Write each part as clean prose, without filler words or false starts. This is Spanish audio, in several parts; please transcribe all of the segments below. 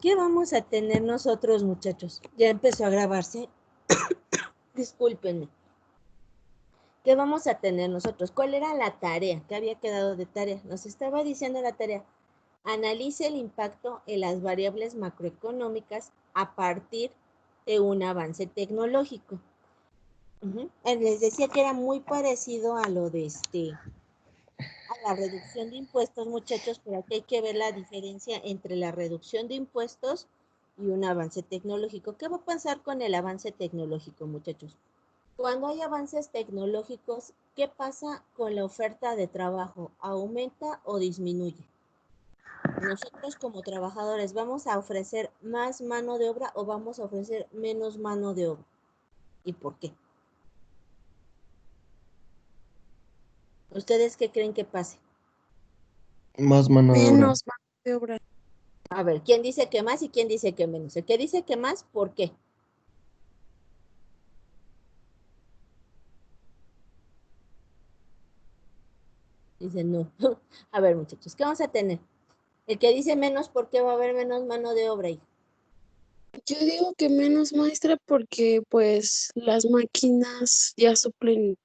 ¿Qué vamos a tener nosotros, muchachos? Ya empezó a grabarse. Discúlpenme. ¿Qué vamos a tener nosotros? ¿Cuál era la tarea? ¿Qué había quedado de tarea? Nos estaba diciendo la tarea. Analice el impacto en las variables macroeconómicas a partir de un avance tecnológico. Les decía que era muy parecido a lo de a la reducción de impuestos, muchachos, pero aquí hay que ver la diferencia entre la reducción de impuestos y un avance tecnológico. ¿Qué va a pasar con el avance tecnológico, muchachos? Cuando hay avances tecnológicos, ¿qué pasa con la oferta de trabajo? ¿Aumenta o disminuye? Nosotros como trabajadores, ¿vamos a ofrecer más mano de obra o vamos a ofrecer menos mano de obra? ¿Y por qué? ¿Ustedes qué creen que pase? Más mano de obra. Menos mano de obra. A ver, ¿quién dice que más y quién dice que menos? El que dice que más, ¿por qué? Dice no. A ver, muchachos, ¿qué vamos a tener? El que dice menos, ¿por qué va a haber menos mano de obra ahí? Yo digo que menos, maestra, porque pues las máquinas ya suplen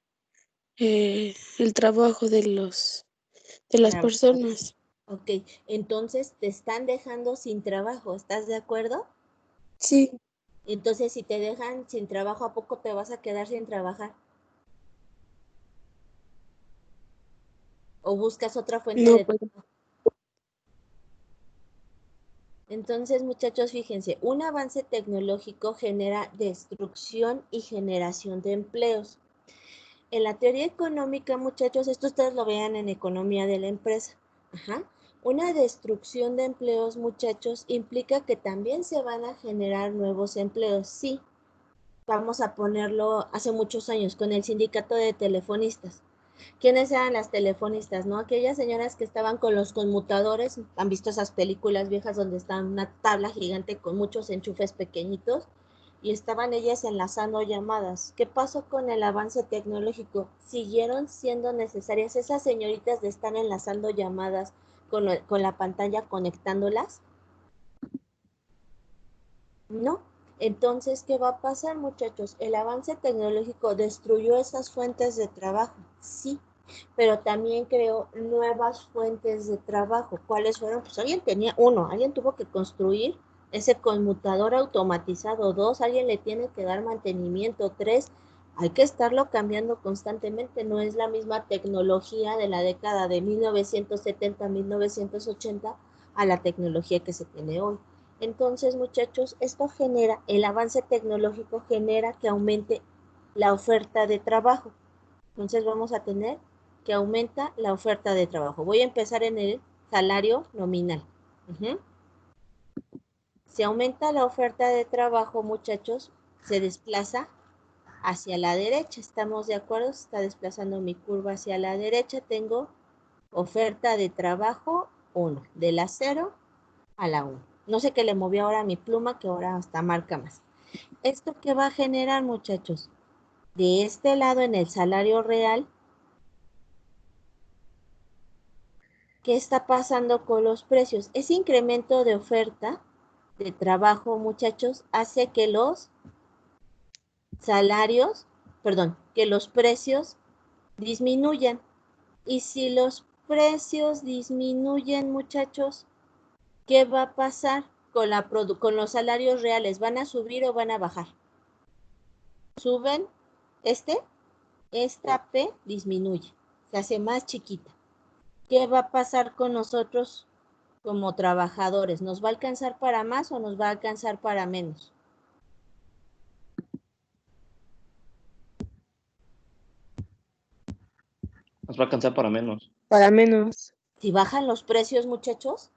el trabajo de las personas. Ok, entonces te están dejando sin trabajo, ¿estás de acuerdo? Sí, Entonces, si te dejan sin trabajo, ¿a poco te vas a quedar sin trabajar? ¿O buscas otra fuente no, de pues trabajo? Entonces, muchachos, fíjense, un avance tecnológico genera destrucción y generación de empleos. En la teoría económica, muchachos, esto ustedes lo vean en economía de la empresa. Ajá. Una destrucción de empleos, muchachos, implica que también se van a generar nuevos empleos. Sí, vamos a ponerlo hace muchos años con el sindicato de telefonistas. ¿Quiénes eran las telefonistas, no? Aquellas señoras que estaban con los conmutadores, han visto esas películas viejas donde está una tabla gigante con muchos enchufes pequeñitos y estaban ellas enlazando llamadas. ¿Qué pasó con el avance tecnológico? ¿Siguieron siendo necesarias esas señoritas de estar enlazando llamadas con la pantalla conectándolas? No. Entonces, ¿qué va a pasar, muchachos? El avance tecnológico destruyó esas fuentes de trabajo, sí, pero también creó nuevas fuentes de trabajo. ¿Cuáles fueron? Pues alguien tuvo que construir ese conmutador automatizado. 2, alguien le tiene que dar mantenimiento. 3, hay que estarlo cambiando constantemente. No es la misma tecnología de la década de 1970, 1980 a la tecnología que se tiene hoy. Entonces, muchachos, el avance tecnológico genera que aumente la oferta de trabajo. Entonces vamos a tener que aumenta la oferta de trabajo. Voy a empezar en el salario nominal. Si aumenta la oferta de trabajo, muchachos, se desplaza hacia la derecha. ¿Estamos de acuerdo? Se está desplazando mi curva hacia la derecha. Tengo oferta de trabajo 1, de la 0 a la 1. No sé qué le moví ahora a mi pluma, que ahora hasta marca más. ¿Esto qué va a generar, muchachos? De este lado, en el salario real, ¿qué está pasando con los precios? Ese incremento de oferta de trabajo, muchachos, hace que los salarios, perdón, que los precios disminuyan. Y si los precios disminuyen, muchachos, ¿qué va a pasar con los salarios reales? ¿Van a subir o van a bajar? Suben, esta P disminuye, se hace más chiquita. ¿Qué va a pasar con nosotros como trabajadores? ¿Nos va a alcanzar para más o nos va a alcanzar para menos? Nos va a alcanzar para menos. para menos. Si bajan los precios, muchachos,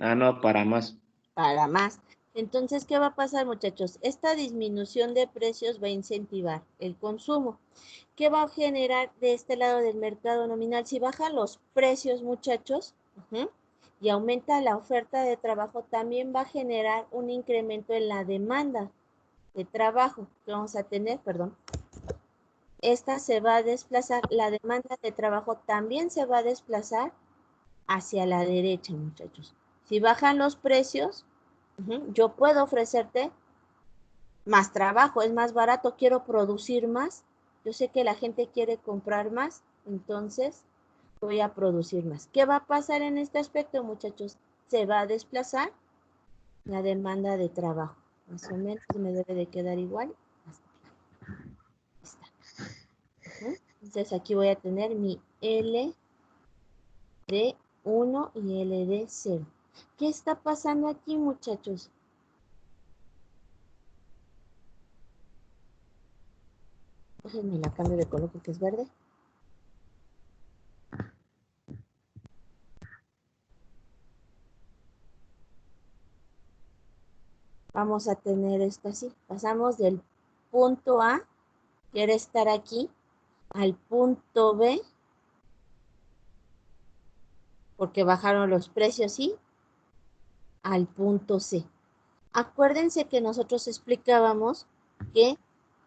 Ah, no, para más. para más. Entonces, ¿qué va a pasar, muchachos? Esta disminución de precios va a incentivar el consumo. ¿Qué va a generar de este lado del mercado nominal? Si bajan los precios, muchachos, y aumenta la oferta de trabajo, también va a generar un incremento en la demanda de trabajo que vamos a tener, perdón. Esta se va a desplazar, la demanda de trabajo también se va a desplazar hacia la derecha, muchachos. Si bajan los precios, yo puedo ofrecerte más trabajo, es más barato, quiero producir más. Yo sé que la gente quiere comprar más, entonces voy a producir más. ¿Qué va a pasar en este aspecto, muchachos? Se va a desplazar la demanda de trabajo. Más o menos me debe de quedar igual. Está. Entonces aquí voy a tener mi L de 1 y L de 0. ¿Qué está pasando aquí, muchachos? Déjenme la cambio de color porque es verde. Vamos a tener esto así. Pasamos del punto A, quiere estar aquí, al punto B, porque bajaron los precios, ¿sí? Al punto C. Acuérdense que nosotros explicábamos que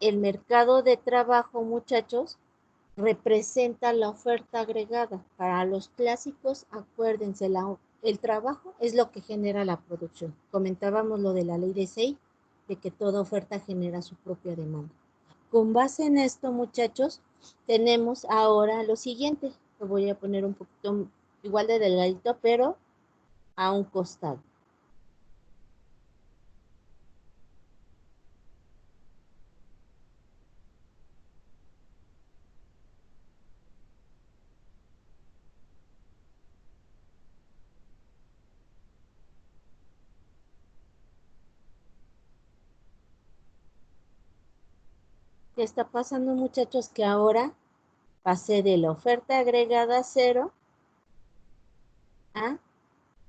el mercado de trabajo, muchachos, representa la oferta agregada. Para los clásicos, acuérdense, el trabajo es lo que genera la producción. Comentábamos lo de la ley de Say, de que toda oferta genera su propia demanda. Con base en esto, muchachos, tenemos ahora lo siguiente. Lo voy a poner un poquito igual de delgadito, pero a un costado. ¿Qué está pasando, muchachos? Que ahora pasé de la oferta agregada 0 a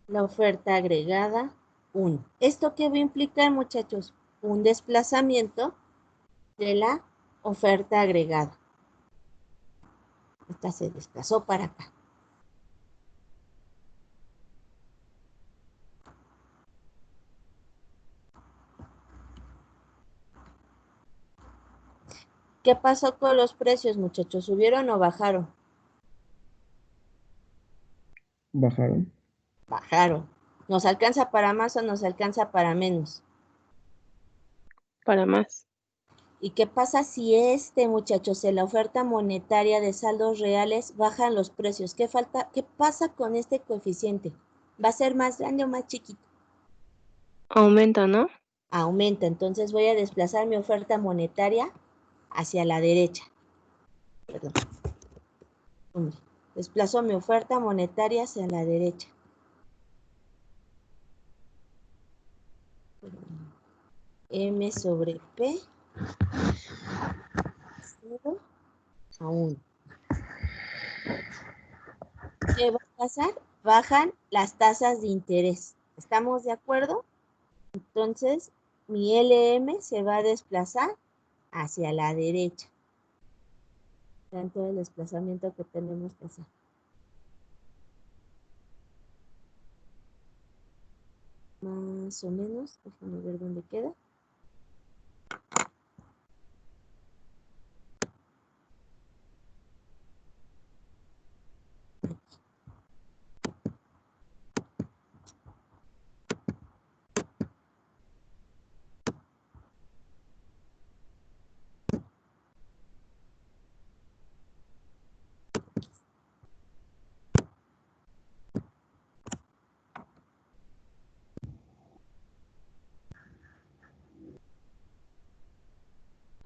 la oferta agregada 1. ¿Esto qué va a implicar, muchachos? Un desplazamiento de la oferta agregada. Esta se desplazó para acá. ¿Qué pasó con los precios, muchachos? ¿Subieron o bajaron? Bajaron. Bajaron. ¿Nos alcanza para más o nos alcanza para menos? Para más. ¿Y qué pasa si muchachos, en la oferta monetaria de saldos reales bajan los precios? ¿Qué pasa con este coeficiente? ¿Va a ser más grande o más chiquito? Aumenta, ¿no? Aumenta. Entonces voy a desplazar mi oferta monetaria hacia la derecha. Perdón. Desplazo mi oferta monetaria hacia la derecha. M sobre P. 0 a 1. ¿Qué va a pasar? Bajan las tasas de interés. ¿Estamos de acuerdo? Entonces, mi LM se va a desplazar hacia la derecha. Vean todo el desplazamiento que tenemos que hacer. Más o menos, déjame ver dónde queda.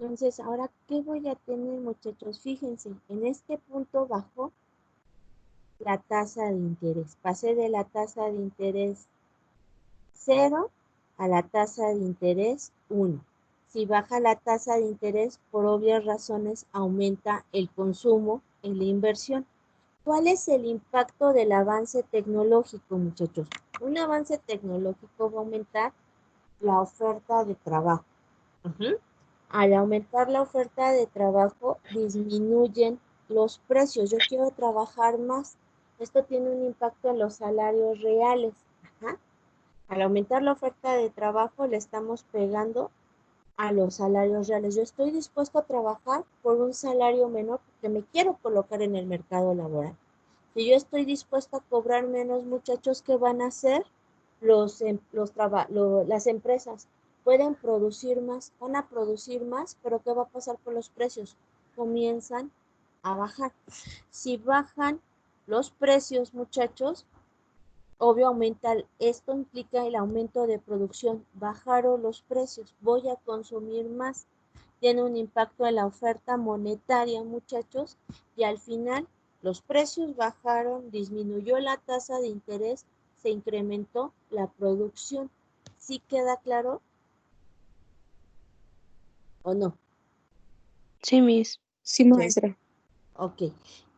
Entonces, ahora, ¿qué voy a tener, muchachos? Fíjense, en este punto bajó la tasa de interés. Pasé de la tasa de interés 0 a la tasa de interés 1. Si baja la tasa de interés, por obvias razones, aumenta el consumo en la inversión. ¿Cuál es el impacto del avance tecnológico, muchachos? Un avance tecnológico va a aumentar la oferta de trabajo. Al aumentar la oferta de trabajo, disminuyen los precios. Yo quiero trabajar más. Esto tiene un impacto en los salarios reales. Al aumentar la oferta de trabajo, le estamos pegando a los salarios reales. Yo estoy dispuesto a trabajar por un salario menor porque me quiero colocar en el mercado laboral. Si yo estoy dispuesto a cobrar menos, muchachos, ¿qué van a hacer? las empresas pueden producir más, van a producir más, pero ¿qué va a pasar con los precios? Comienzan a bajar. Si bajan los precios, muchachos, obvio esto implica el aumento de producción. Bajaron los precios, voy a consumir más. Tiene un impacto en la oferta monetaria, muchachos, y al final los precios bajaron, disminuyó la tasa de interés, se incrementó la producción. ¿Sí queda claro o no? Sí, Miss. Sí, maestra. Ok.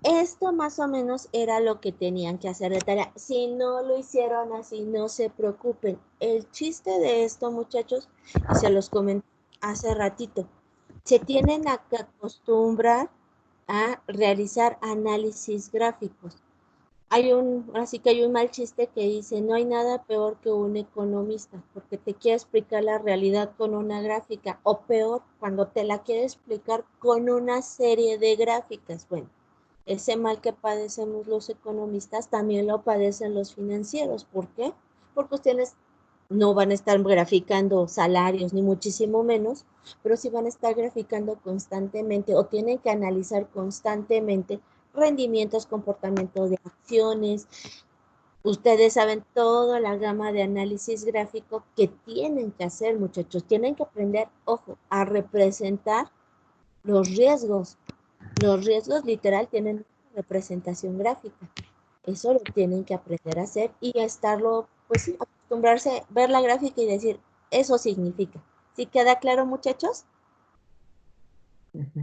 Esto más o menos era lo que tenían que hacer de tarea. Si no lo hicieron así, no se preocupen. El chiste de esto, muchachos, y se los comenté hace ratito, se tienen que acostumbrar a realizar análisis gráficos. Así que hay un mal chiste que dice, no hay nada peor que un economista, porque te quiere explicar la realidad con una gráfica, o peor, cuando te la quiere explicar con una serie de gráficas. Bueno, ese mal que padecemos los economistas también lo padecen los financieros. ¿Por qué? Porque ustedes no van a estar graficando salarios, ni muchísimo menos, pero sí van a estar graficando constantemente o tienen que analizar constantemente rendimientos, comportamientos de acciones. Ustedes saben toda la gama de análisis gráfico que tienen que hacer, muchachos. Tienen que aprender, ojo, a representar los riesgos. Los riesgos literal tienen una representación gráfica. Eso lo tienen que aprender a hacer y a estarlo, pues sí, acostumbrarse, ver la gráfica y decir, eso significa. ¿Sí queda claro, muchachos? Ujú.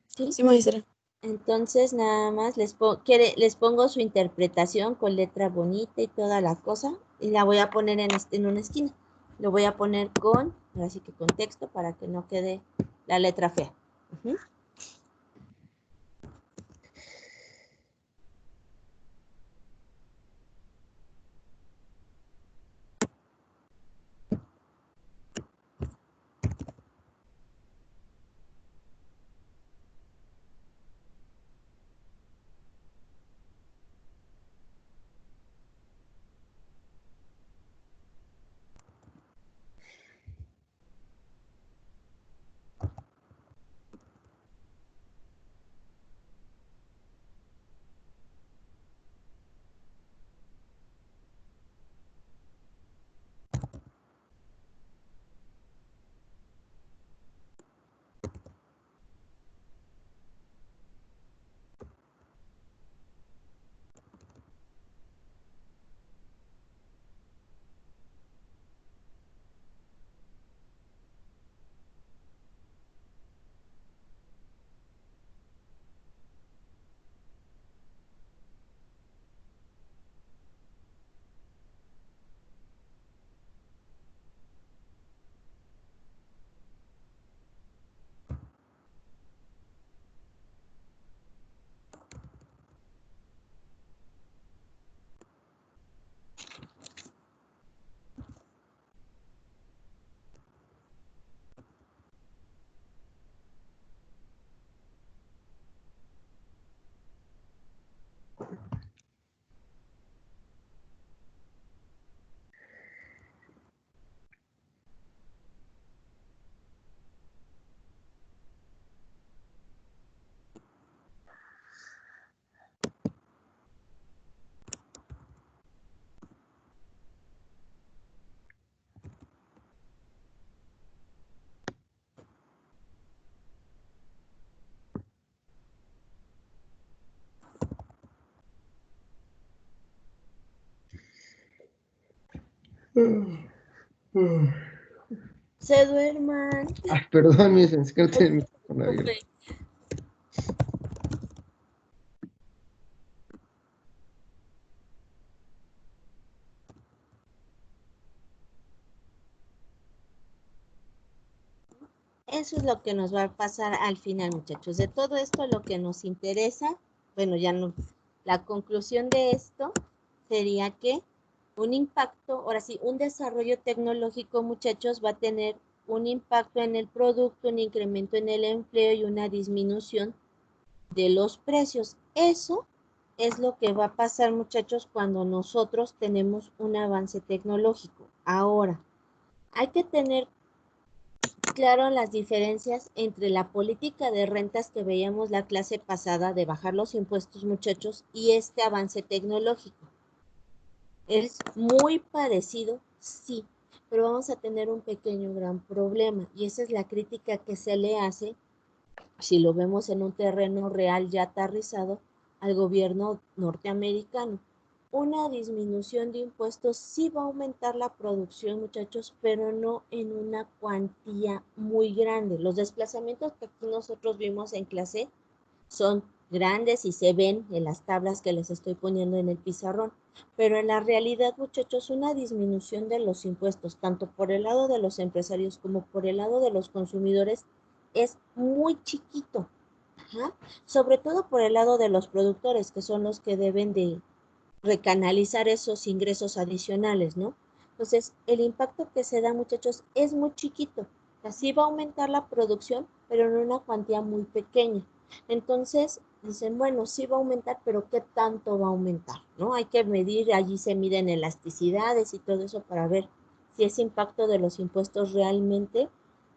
Sí. Sí, maestra. Entonces nada más les pongo su interpretación con letra bonita y toda la cosa y la voy a poner en una esquina. Lo voy a poner ahora sí que con texto para que no quede la letra fea. Ujú. Se duerman. Ay, perdón, mi es que no No tenía el se micrófono abierto. preocupen. Eso es lo que nos va a pasar al final, muchachos. De todo esto, lo que nos interesa, bueno, ya no, la conclusión de esto sería que un impacto, ahora sí, un desarrollo tecnológico, muchachos, va a tener un impacto en el producto, un incremento en el empleo y una disminución de los precios. Eso es lo que va a pasar, muchachos, cuando nosotros tenemos un avance tecnológico. Ahora, hay que tener claro las diferencias entre la política de rentas que veíamos la clase pasada de bajar los impuestos, muchachos, y este avance tecnológico. Es muy parecido, sí, pero vamos a tener un pequeño gran problema, y esa es la crítica que se le hace, si lo vemos en un terreno real ya aterrizado, al gobierno norteamericano. Una disminución de impuestos sí va a aumentar la producción, muchachos, pero no en una cuantía muy grande. Los desplazamientos que aquí nosotros vimos en clase son grandes y se ven en las tablas que les estoy poniendo en el pizarrón. Pero en la realidad, muchachos, una disminución de los impuestos, tanto por el lado de los empresarios como por el lado de los consumidores, es muy chiquito. Ajá. Sobre todo por el lado de los productores, que son los que deben de recanalizar esos ingresos adicionales, ¿no? Entonces, el impacto que se da, muchachos, es muy chiquito. Así va a aumentar la producción, pero en una cuantía muy pequeña. Entonces, dicen, bueno, sí va a aumentar, pero ¿qué tanto va a aumentar? ¿No? Hay que medir, allí se miden elasticidades y todo eso para ver si ese impacto de los impuestos realmente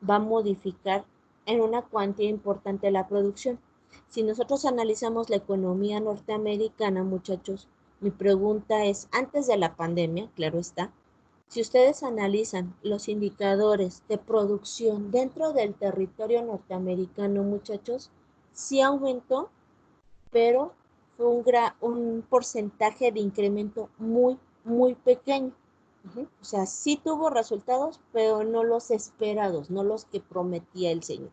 va a modificar en una cuantía importante la producción. Si nosotros analizamos la economía norteamericana, muchachos, mi pregunta es, antes de la pandemia, claro está, si ustedes analizan los indicadores de producción dentro del territorio norteamericano, muchachos, sí aumentó, pero fue un porcentaje de incremento muy pequeño. O sea, sí tuvo resultados, pero no los esperados, no los que prometía el señor.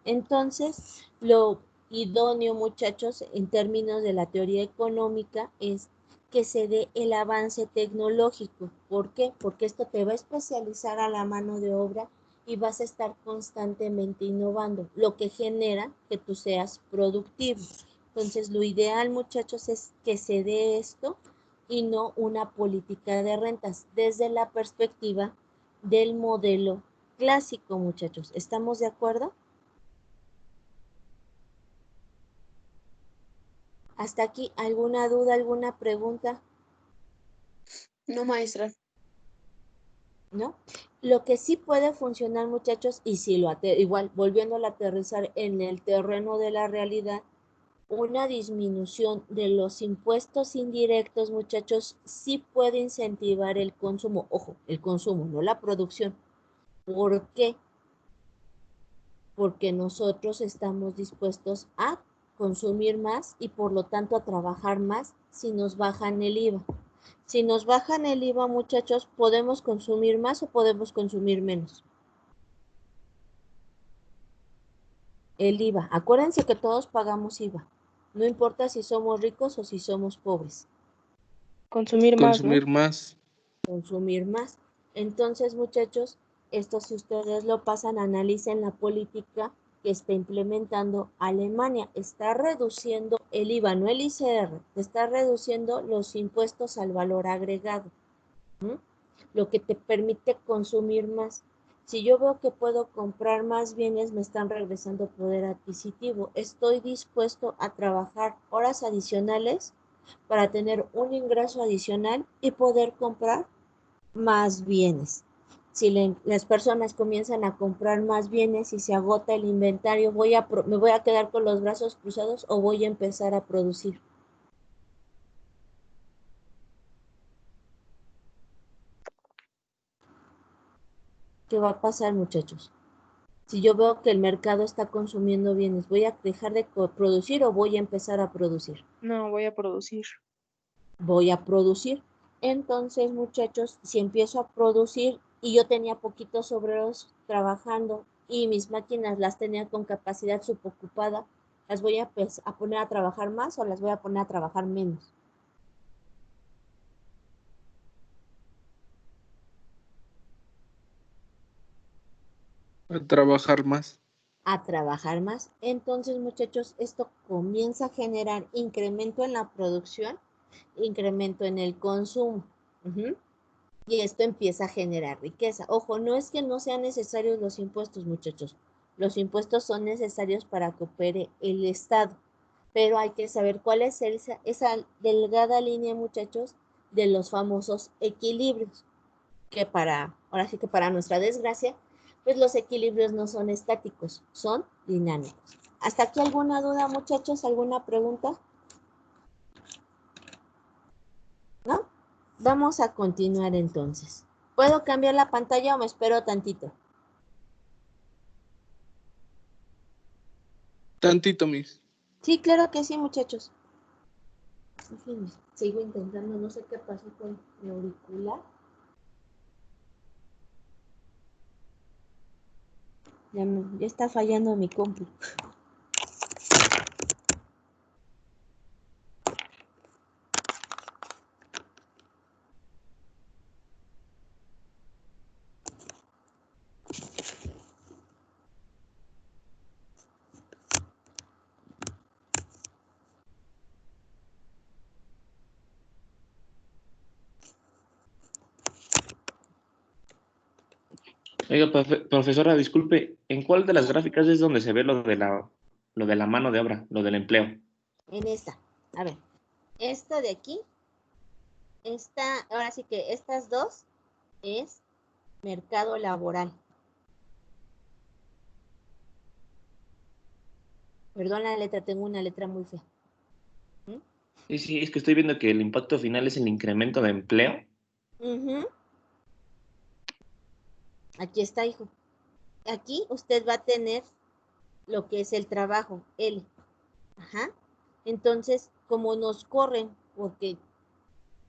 Entonces, lo idóneo, muchachos, en términos de la teoría económica, es que se dé el avance tecnológico. ¿Por qué? Porque esto te va a especializar a la mano de obra y vas a estar constantemente innovando, lo que genera que tú seas productivo. Entonces, lo ideal, muchachos, es que se dé esto y no una política de rentas desde la perspectiva del modelo clásico, muchachos. ¿Estamos de acuerdo? Hasta aquí, ¿alguna duda, alguna pregunta? No, maestra. ¿No? Lo que sí puede funcionar, muchachos, y si lo igual, volviendo a aterrizar en el terreno de la realidad, una disminución de los impuestos indirectos, muchachos, sí puede incentivar el consumo. Ojo, el consumo, no la producción. ¿Por qué? Porque nosotros estamos dispuestos a consumir más y por lo tanto a trabajar más si nos bajan el IVA. Si nos bajan el IVA, muchachos, ¿podemos consumir más o podemos consumir menos? El IVA. Acuérdense que todos pagamos IVA. No importa si somos ricos o si somos pobres. Consumir más, ¿no? Consumir más. Consumir más. Entonces, muchachos, esto si ustedes lo pasan, analicen la política que está implementando Alemania. Está reduciendo el IVA, no el ICR, está reduciendo los impuestos al valor agregado. Lo que te permite consumir más. Si yo veo que puedo comprar más bienes, me están regresando poder adquisitivo. Estoy dispuesto a trabajar horas adicionales para tener un ingreso adicional y poder comprar más bienes. Si las personas comienzan a comprar más bienes y se agota el inventario, ¿me voy a quedar con los brazos cruzados o voy a empezar a producir? ¿Qué va a pasar, muchachos? Si yo veo que el mercado está consumiendo bienes, ¿voy a dejar de producir o voy a empezar a producir? No, voy a producir. Voy a producir. Entonces, muchachos, si empiezo a producir y yo tenía poquitos obreros trabajando y mis máquinas las tenía con capacidad subocupada, ¿las voy a poner a trabajar más o las voy a poner a trabajar menos? A trabajar más. A trabajar más. Entonces, muchachos, esto comienza a generar incremento en la producción, incremento en el consumo. Y esto empieza a generar riqueza. Ojo, no es que no sean necesarios los impuestos, muchachos. Los impuestos son necesarios para que opere el Estado. pero hay que saber cuál es esa delgada línea, muchachos, de los famosos equilibrios, que ahora sí que para nuestra desgracia, pues los equilibrios no son estáticos, son dinámicos. ¿Hasta aquí alguna duda, muchachos? ¿Alguna pregunta? ¿No? Vamos a continuar entonces. ¿Puedo cambiar la pantalla o me espero tantito? Tantito, Miss. Sí, claro que sí, muchachos. Sigo intentando, no sé qué pasó con mi auricular. Ya está fallando mi compu. Oiga, profesora, disculpe, ¿en cuál de las gráficas es donde se ve lo de la mano de obra, lo del empleo? En esta. A ver. Esta de aquí. Ahora sí que estas dos es mercado laboral. Perdón la letra, tengo una letra muy fea. Sí, sí, es que estoy viendo que el impacto final es el incremento de empleo. Aquí está, hijo. Aquí usted va a tener lo que es el trabajo, L. Ajá. Entonces, como nos corren, porque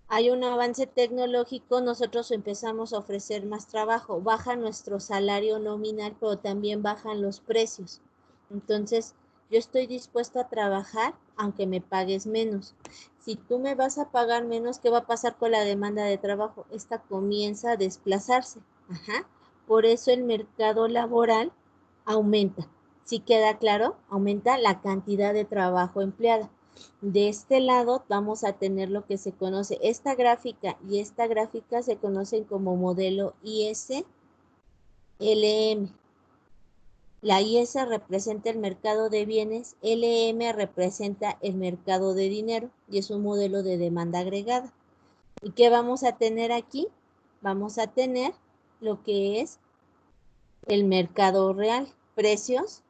hay un avance tecnológico, nosotros empezamos a ofrecer más trabajo. Baja nuestro salario nominal, pero también bajan los precios. Entonces, yo estoy dispuesto a trabajar aunque me pagues menos. Si tú me vas a pagar menos, ¿qué va a pasar con la demanda de trabajo? Esta comienza a desplazarse. Ajá. Por eso el mercado laboral aumenta. ¿Sí queda claro? Aumenta la cantidad de trabajo empleada. De este lado vamos a tener lo que se conoce, esta gráfica y esta gráfica se conocen como modelo IS-LM. La IS representa el mercado de bienes, LM representa el mercado de dinero y es un modelo de demanda agregada. ¿Y qué vamos a tener aquí? Vamos a tener lo que es el mercado real, precios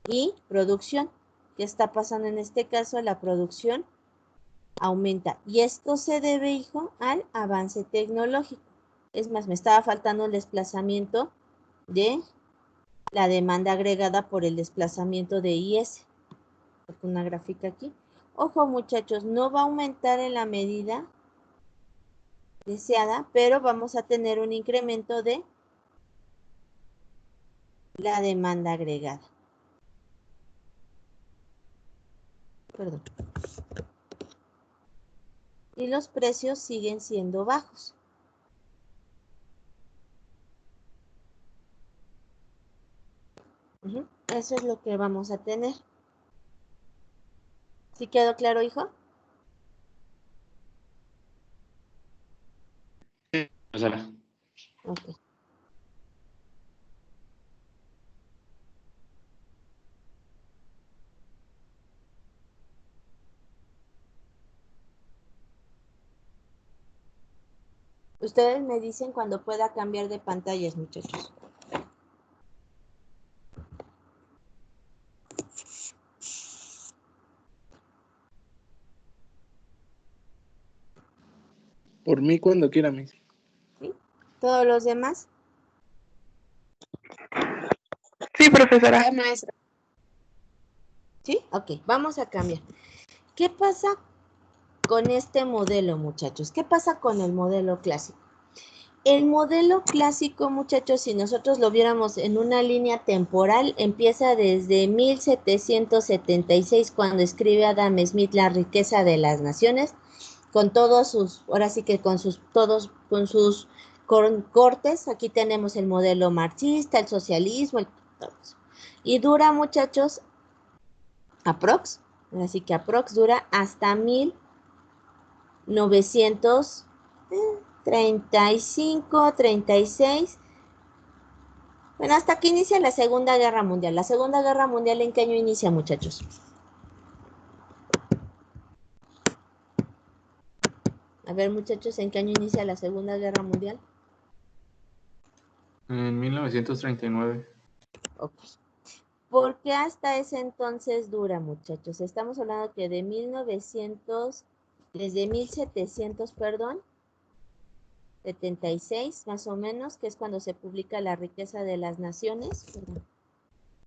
y producción. ¿Qué está pasando en este caso? La producción aumenta. Y esto se debe, hijo, al avance tecnológico. Es más, me estaba faltando el desplazamiento de la demanda agregada por el desplazamiento de IS. Una gráfica aquí. Ojo, muchachos, no va a aumentar en la medida deseada, pero vamos a tener un incremento de la demanda agregada. Perdón. Y los precios siguen siendo bajos. Eso es lo que vamos a tener. ¿Sí quedó claro, hijo? Sí, profesora. Ok. Ustedes me dicen cuando pueda cambiar de pantallas, muchachos. Por mí cuando quiera, Miss. ¿Sí? ¿Todos los demás? Sí, profesora. Maestra. ¿Sí? Ok, vamos a cambiar. ¿Qué pasa con este modelo, muchachos? ¿Qué pasa con el modelo clásico? El modelo clásico, muchachos, si nosotros lo viéramos en una línea temporal, empieza desde 1776, cuando escribe Adam Smith La riqueza de las naciones, con todos sus, ahora sí que con sus cortes. Aquí tenemos el modelo marxista, el socialismo, y dura, muchachos, aprox dura hasta 1935, 36. Bueno, hasta que inicia la Segunda Guerra Mundial. ¿La Segunda Guerra Mundial en qué año inicia, muchachos? A ver, muchachos, ¿en qué año inicia la Segunda Guerra Mundial? En 1939. Ok. ¿Por qué hasta ese entonces dura, muchachos? Estamos hablando que de 1900, desde 1700, perdón, 76 más o menos, que es cuando se publica La riqueza de las naciones, perdón,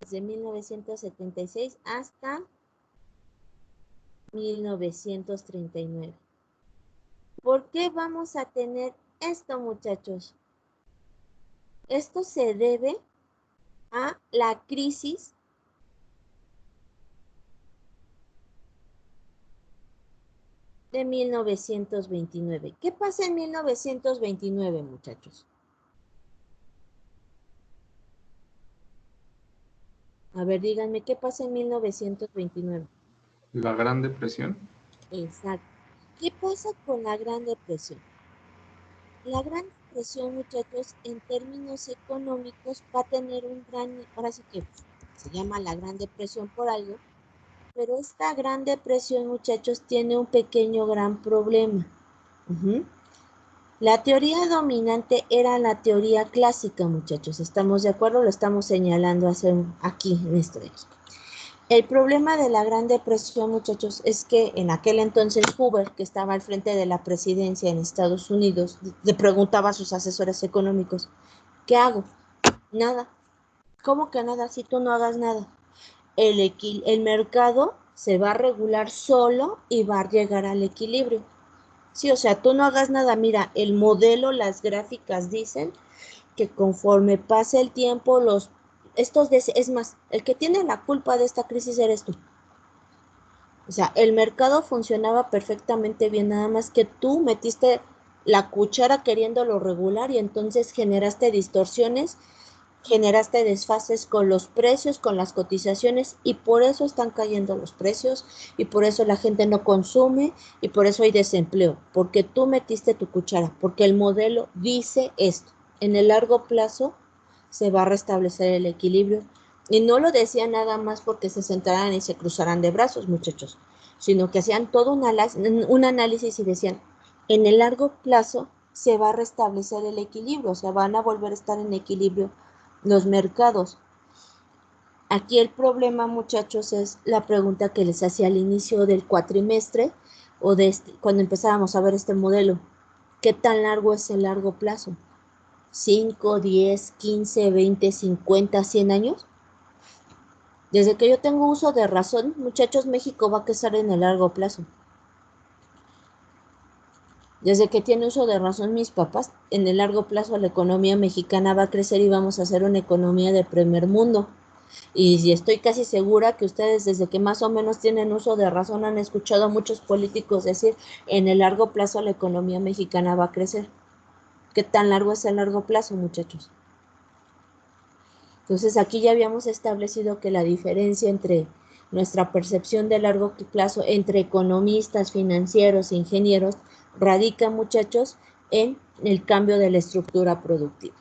desde 1976 hasta 1939. ¿Por qué vamos a tener esto, muchachos? Esto se debe a la crisis de 1929. ¿Qué pasa en 1929, muchachos? A ver, díganme, ¿qué pasa en 1929? La Gran Depresión. Exacto. ¿Qué pasa con la Gran Depresión? La Gran Depresión, muchachos, en términos económicos va a tener un gran, ahora sí que se llama la Gran Depresión por algo, pero esta Gran Depresión, muchachos, tiene un pequeño gran problema. La teoría dominante era la teoría clásica, muchachos. ¿Estamos de acuerdo? Lo estamos señalando aquí en este de aquí. El problema de la Gran Depresión, muchachos, es que en aquel entonces Hoover, que estaba al frente de la presidencia en Estados Unidos, le preguntaba a sus asesores económicos, ¿qué hago? Nada. ¿Cómo que nada? Si tú no hagas nada. El mercado se va a regular solo y va a llegar al equilibrio. Sí, o sea, tú no hagas nada. Mira, el modelo, las gráficas dicen que conforme pase el tiempo, es más, el que tiene la culpa de esta crisis eres tú. O sea, el mercado funcionaba perfectamente bien, nada más que tú metiste la cuchara queriéndolo regular y entonces generaste distorsiones, generaste desfases con los precios, con las cotizaciones y por eso están cayendo los precios y por eso la gente no consume y por eso hay desempleo, porque tú metiste tu cuchara, porque el modelo dice esto. En el largo plazo se va a restablecer el equilibrio. Y no lo decían nada más porque se sentaran y se cruzaran de brazos, muchachos, sino que hacían todo un análisis y decían, en el largo plazo se va a restablecer el equilibrio, o sea, van a volver a estar en equilibrio los mercados. Aquí el problema, muchachos, es la pregunta que les hacía al inicio del cuatrimestre o cuando empezábamos a ver este modelo. ¿Qué tan largo es el largo plazo? ¿5, 10, 15, 20, 50, 100 años? Desde que yo tengo uso de razón, muchachos, México va a crecer en el largo plazo. Desde que tiene uso de razón mis papás, en el largo plazo la economía mexicana va a crecer y vamos a hacer una economía de primer mundo. Y estoy casi segura que ustedes desde que más o menos tienen uso de razón han escuchado a muchos políticos decir en el largo plazo la economía mexicana va a crecer. ¿Qué tan largo es el largo plazo, muchachos? Entonces aquí ya habíamos establecido que la diferencia entre nuestra percepción de largo plazo entre economistas, financieros e ingenieros radica, muchachos, en el cambio de la estructura productiva.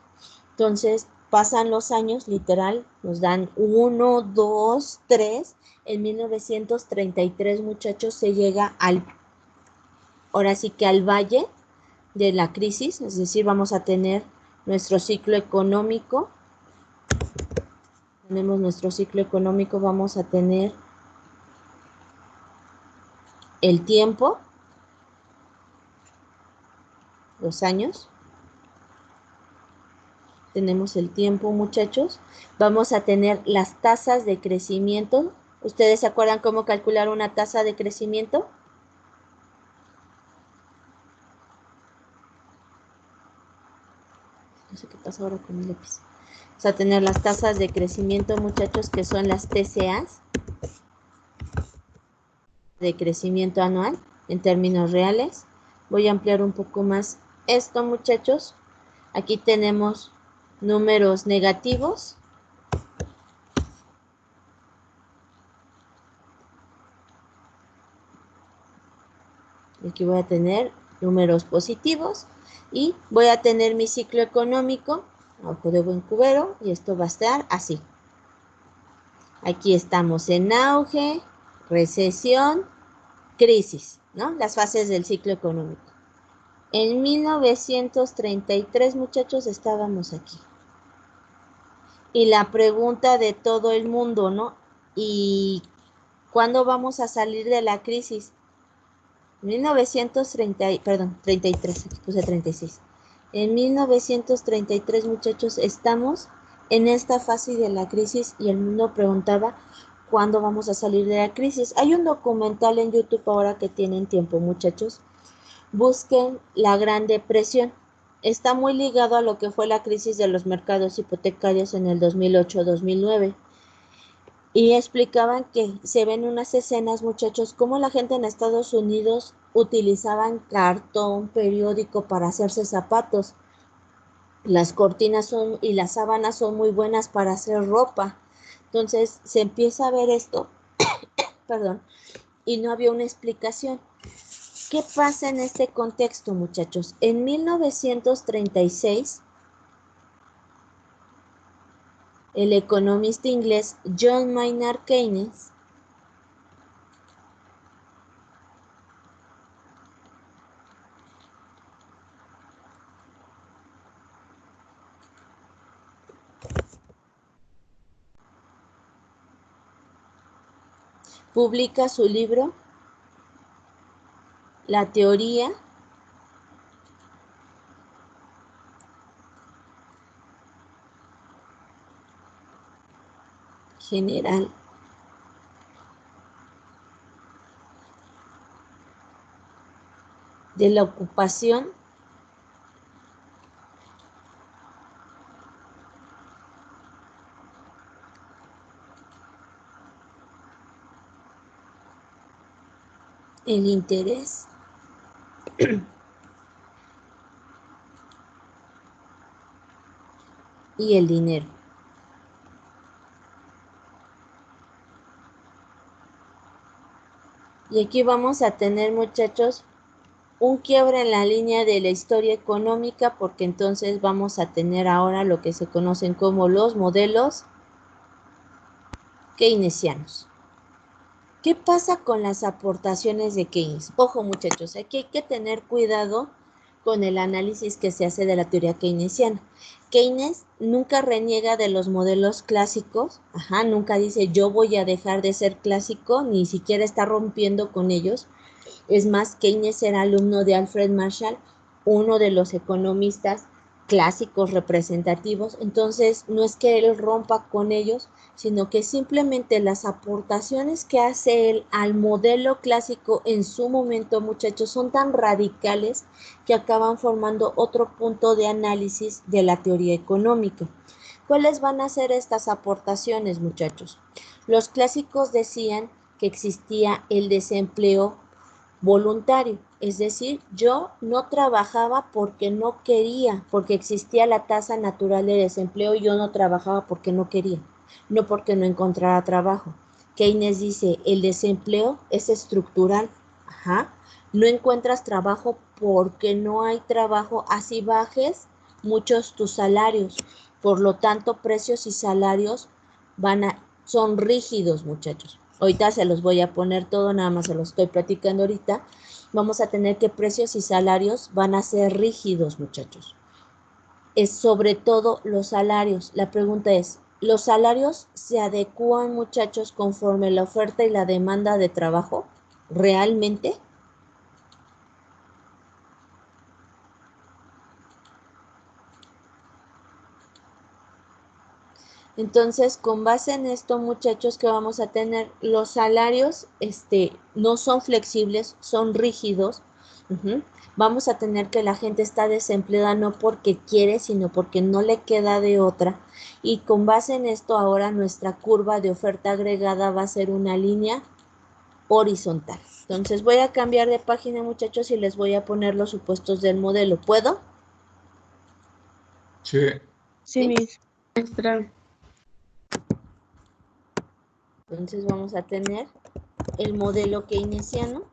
Entonces pasan los años, literal, nos dan 1, 2, 3. En 1933, muchachos, se llega ahora sí que al valle de la crisis, es decir, vamos a tener nuestro ciclo económico. Tenemos nuestro ciclo económico, vamos a tener el tiempo, los años. Tenemos el tiempo, muchachos. Vamos a tener las tasas de crecimiento. ¿Ustedes se acuerdan cómo calcular una tasa de crecimiento? No sé qué pasa ahora con el lápiz. Vamos a tener las tasas de crecimiento, muchachos, que son las TCAs, de crecimiento anual, en términos reales. Voy a ampliar un poco más esto, muchachos. Aquí tenemos números negativos. Aquí voy a tener números positivos y voy a tener mi ciclo económico, ojo de buen cubero, y esto va a estar así. Aquí estamos en auge, recesión, crisis, ¿no? Las fases del ciclo económico. En 1933, muchachos, estábamos aquí. Y la pregunta de todo el mundo, ¿no? ¿Y cuándo vamos a salir de la crisis? 33, aquí puse 36. En 1933, muchachos, estamos en esta fase de la crisis y el mundo preguntaba cuándo vamos a salir de la crisis. Hay un documental en YouTube ahora que tienen tiempo, muchachos. Busquen la Gran Depresión. Está muy ligado a lo que fue la crisis de los mercados hipotecarios en el 2008-2009. Y explicaban que se ven unas escenas, muchachos, cómo la gente en Estados Unidos utilizaban cartón, periódico para hacerse zapatos. Las cortinas y las sábanas son muy buenas para hacer ropa. Entonces se empieza a ver esto, perdón, y no había una explicación. ¿Qué pasa en este contexto, muchachos? En 1936, el economista inglés John Maynard Keynes publica su libro La teoría general de la ocupación el interés y el dinero. Y aquí vamos a tener, muchachos, un quiebre en la línea de la historia económica, porque entonces vamos a tener ahora lo que se conocen como los modelos keynesianos. ¿Qué pasa con las aportaciones de Keynes? Ojo, muchachos, aquí hay que tener cuidado con el análisis que se hace de la teoría keynesiana. Keynes nunca reniega de los modelos clásicos, nunca dice yo voy a dejar de ser clásico, ni siquiera está rompiendo con ellos. Es más, Keynes era alumno de Alfred Marshall, uno de los economistas clásicos representativos. Entonces, no es que él rompa con ellos, sino que simplemente las aportaciones que hace él al modelo clásico en su momento, muchachos, son tan radicales que acaban formando otro punto de análisis de la teoría económica. ¿Cuáles van a ser estas aportaciones, muchachos? Los clásicos decían que existía el desempleo voluntario, es decir, yo no trabajaba porque no quería, porque existía la tasa natural de desempleo y yo no trabajaba porque no quería, no porque no encontrara trabajo. Keynes dice, el desempleo es estructural, no encuentras trabajo porque no hay trabajo, así bajes muchos tus salarios, por lo tanto precios y salarios son rígidos, muchachos. Ahorita se los voy a poner todo, nada más se los estoy platicando ahorita. Vamos a tener que precios y salarios van a ser rígidos, muchachos. Es sobre todo los salarios. La pregunta es, ¿los salarios se adecúan, muchachos, conforme la oferta y la demanda de trabajo? ¿Realmente? Entonces, con base en esto, muchachos, que vamos a tener, los salarios no son flexibles, son rígidos. Vamos a tener que la gente está desempleada no porque quiere, sino porque no le queda de otra. Y con base en esto, ahora nuestra curva de oferta agregada va a ser una línea horizontal. Entonces, voy a cambiar de página, muchachos, y les voy a poner los supuestos del modelo. ¿Puedo? Sí. Sí, maestra. Entonces, vamos a tener el modelo keynesiano.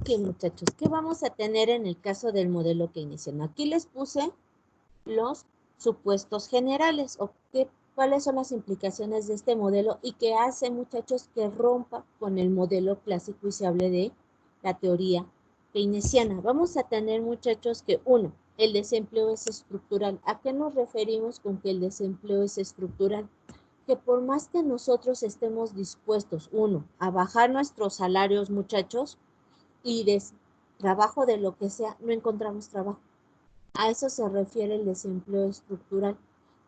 Ok, muchachos, ¿qué vamos a tener en el caso del modelo keynesiano? Aquí les puse los supuestos generales, o cuáles son las implicaciones de este modelo y qué hace, muchachos, que rompa con el modelo clásico y se hable de la teoría keynesiana. Vamos a tener, muchachos, que uno, el desempleo es estructural. ¿A qué nos referimos con que el desempleo es estructural? Que por más que nosotros estemos dispuestos, uno, a bajar nuestros salarios, muchachos, y de trabajo de lo que sea, no encontramos trabajo. A eso se refiere el desempleo estructural.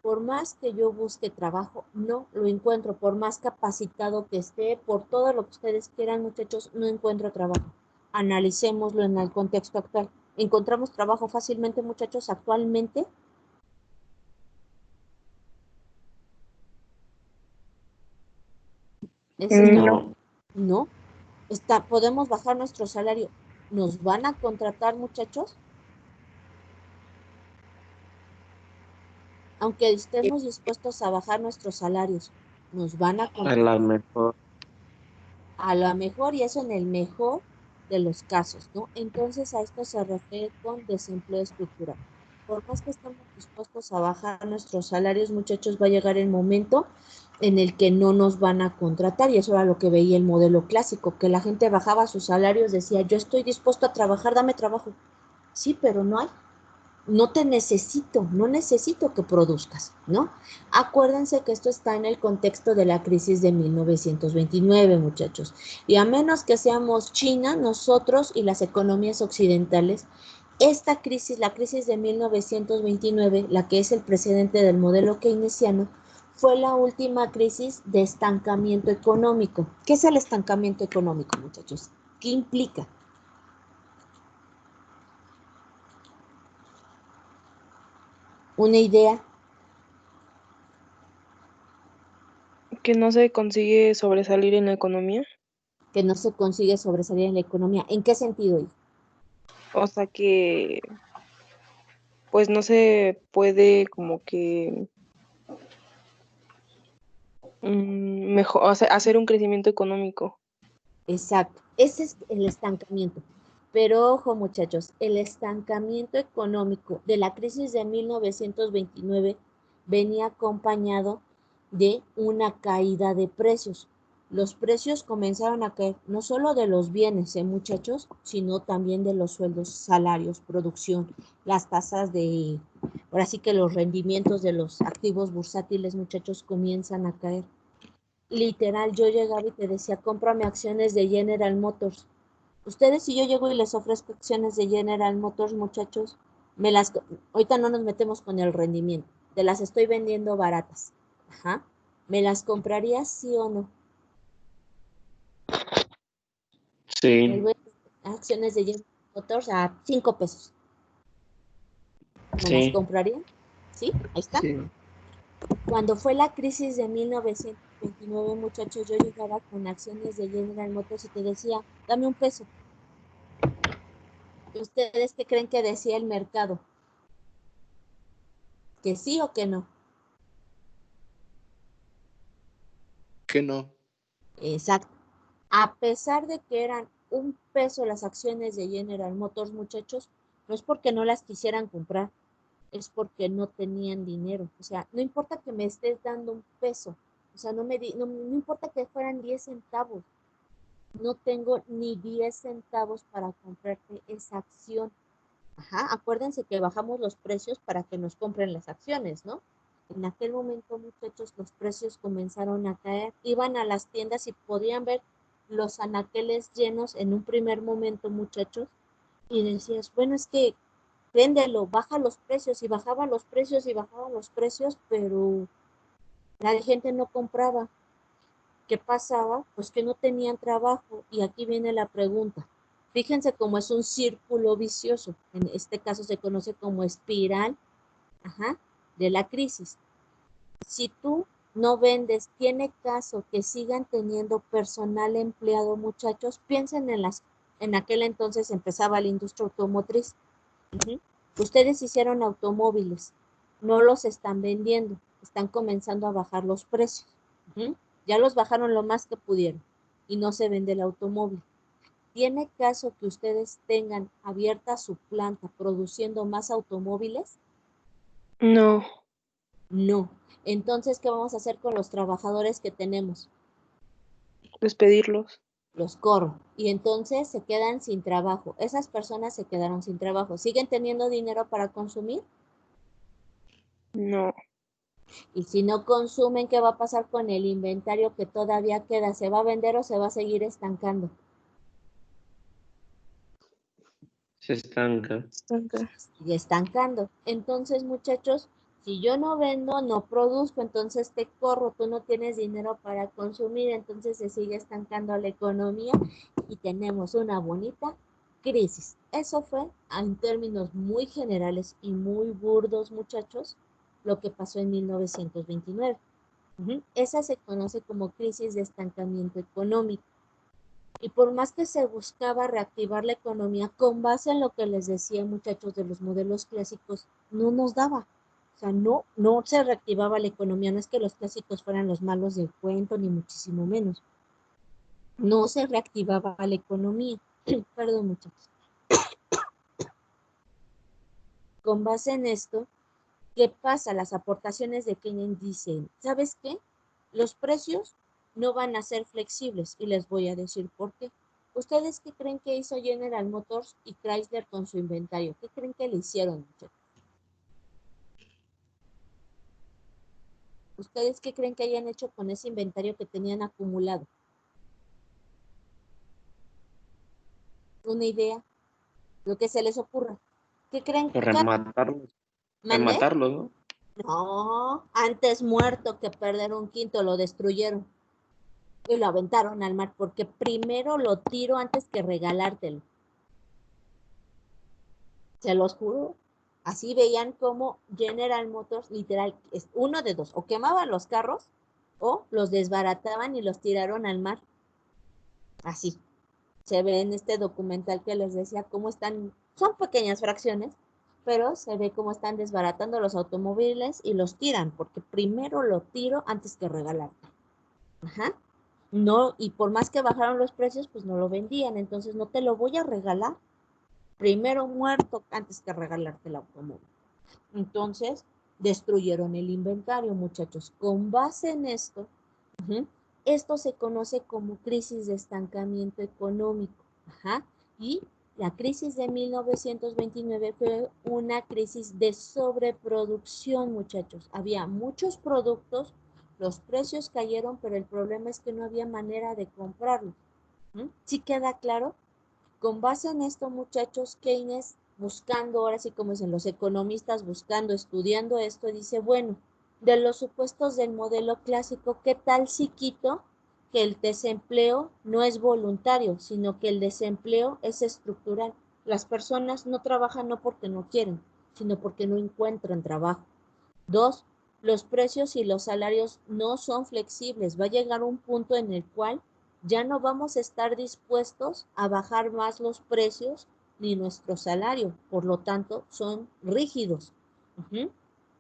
Por más que yo busque trabajo, no lo encuentro. Por más capacitado que esté, por todo lo que ustedes quieran, muchachos, no encuentro trabajo. Analicémoslo en el contexto actual. ¿Encontramos trabajo fácilmente, muchachos, actualmente? No. No. Podemos bajar nuestro salario. ¿Nos van a contratar, muchachos? Aunque estemos dispuestos a bajar nuestros salarios, ¿nos van a A contratar? la mejor. A lo mejor, y eso en el mejor de los casos, ¿no? Entonces a esto se refiere con desempleo estructural. Por más que estemos dispuestos a bajar nuestros salarios, muchachos, va a llegar el momento en el que no nos van a contratar, y eso era lo que veía el modelo clásico, que la gente bajaba sus salarios, decía, yo estoy dispuesto a trabajar, dame trabajo. Sí, pero no hay. No te necesito, no necesito que produzcas, ¿no? Acuérdense que esto está en el contexto de la crisis de 1929, muchachos. Y a menos que seamos China, nosotros y las economías occidentales, esta crisis, la crisis de 1929, la que es el precedente del modelo keynesiano, fue la última crisis de estancamiento económico. ¿Qué es el estancamiento económico, muchachos? ¿Qué implica? ¿Una idea? Que no se consigue sobresalir en la economía. Que no se consigue sobresalir en la economía. ¿En qué sentido, hijo? O sea que pues no se puede como que mejor, o sea, hacer un crecimiento económico. Exacto, ese es el estancamiento. Pero ojo, muchachos, el estancamiento económico de la crisis de 1929 venía acompañado de una caída de precios. Los precios comenzaron a caer no solo de los bienes, muchachos, sino también de los sueldos, salarios, producción, las tasas de, ahora sí que los rendimientos de los activos bursátiles, muchachos, comienzan a caer. Literal, yo llegaba y te decía, cómprame acciones de General Motors. Ustedes, si yo llego y les ofrezco acciones de General Motors, muchachos, ahorita no nos metemos con el rendimiento, te las estoy vendiendo baratas. Ajá. ¿Me las comprarías, sí o no? Sí, Acciones de General Motors a 5 pesos. ¿Me las sí. comprarían? ¿Sí? Ahí está. Sí. Cuando fue la crisis de 1929, muchachos, yo llegaba con acciones de General Motors y te decía, dame un peso. ¿Ustedes qué creen que decía el mercado? ¿Que sí o que no? Que no. Exacto. A pesar de que eran un peso las acciones de General Motors, muchachos, no es porque no las quisieran comprar, es porque no tenían dinero. O sea, no importa que me estés dando un peso, o sea, no importa que fueran 10 centavos, no tengo ni 10 centavos para comprarte esa acción. Ajá, acuérdense que bajamos los precios para que nos compren las acciones, ¿no? En aquel momento, muchachos, los precios comenzaron a caer. Iban a las tiendas y podían ver los anaqueles llenos en un primer momento, muchachos, y decías, bueno, es que véndelo, baja los precios, y bajaba los precios y bajaba los precios, pero la gente no compraba. ¿Qué pasaba? Pues que no tenían trabajo. Y aquí viene la pregunta. Fíjense cómo es un círculo vicioso. En este caso se conoce como espiral, ajá, de la crisis. Si tú no vendes, tiene caso que sigan teniendo personal empleado, muchachos. Piensen en aquel entonces empezaba la industria automotriz. Uh-huh. Ustedes hicieron automóviles, no los están vendiendo, están comenzando a bajar los precios. Uh-huh. Ya los bajaron lo más que pudieron y no se vende el automóvil. ¿Tiene caso que ustedes tengan abierta su planta produciendo más automóviles? No. No. Entonces, ¿qué vamos a hacer con los trabajadores que tenemos? Despedirlos. Los corro. Y entonces se quedan sin trabajo. Esas personas se quedaron sin trabajo. ¿Siguen teniendo dinero para consumir? No. Y si no consumen, ¿qué va a pasar con el inventario que todavía queda? ¿Se va a vender o se va a seguir estancando? Se estanca. Y estancando. Entonces, muchachos, si yo no vendo, no produzco, entonces te corro, tú no tienes dinero para consumir, entonces se sigue estancando la economía y tenemos una bonita crisis. Eso fue, en términos muy generales y muy burdos, muchachos, lo que pasó en 1929. Esa se conoce como crisis de estancamiento económico. Y por más que se buscaba reactivar la economía con base en lo que les decía, muchachos, de los modelos clásicos, no nos daba. O sea, no se reactivaba la economía. No es que los clásicos fueran los malos del cuento, ni muchísimo menos. No se reactivaba la economía. Perdón, muchachos. Con base en esto, ¿qué pasa? Las aportaciones de Keynes dicen, ¿sabes qué? Los precios no van a ser flexibles y les voy a decir por qué. ¿Ustedes qué creen que hizo General Motors y Chrysler con su inventario? ¿Qué creen que le hicieron? ¿Ustedes qué creen que hayan hecho con ese inventario que tenían acumulado? ¿Una idea? Lo que se les ocurra. ¿Qué creen? Pues rematarlos. ¿Mandé? Rematarlos, ¿no? No, antes muerto que perder un quinto, lo destruyeron. Y lo aventaron al mar, porque primero lo tiro antes que regalártelo. Se los juro. Así veían como General Motors, literal, es uno de dos, o quemaban los carros, o los desbarataban y los tiraron al mar. Así. Se ve en este documental que les decía cómo están, son pequeñas fracciones, pero se ve cómo están desbaratando los automóviles y los tiran, porque primero lo tiro antes que regalarte. Ajá. No, y por más que bajaron los precios, pues no lo vendían, entonces no te lo voy a regalar. Primero muerto antes que regalarte el automóvil. Entonces, destruyeron el inventario, muchachos. Con base en esto, esto se conoce como crisis de estancamiento económico. Y la crisis de 1929 fue una crisis de sobreproducción, muchachos. Había muchos productos, los precios cayeron, pero el problema es que no había manera de comprarlos. ¿Sí queda claro? Con base en esto, muchachos, Keynes, buscando, ahora sí como dicen los economistas, buscando, estudiando esto, dice, bueno, de los supuestos del modelo clásico, ¿qué tal si quito que el desempleo no es voluntario, sino que el desempleo es estructural? Las personas no trabajan no porque no quieren, sino porque no encuentran trabajo. 2, los precios y los salarios no son flexibles. Va a llegar un punto en el cual ya no vamos a estar dispuestos a bajar más los precios ni nuestro salario. Por lo tanto, son rígidos.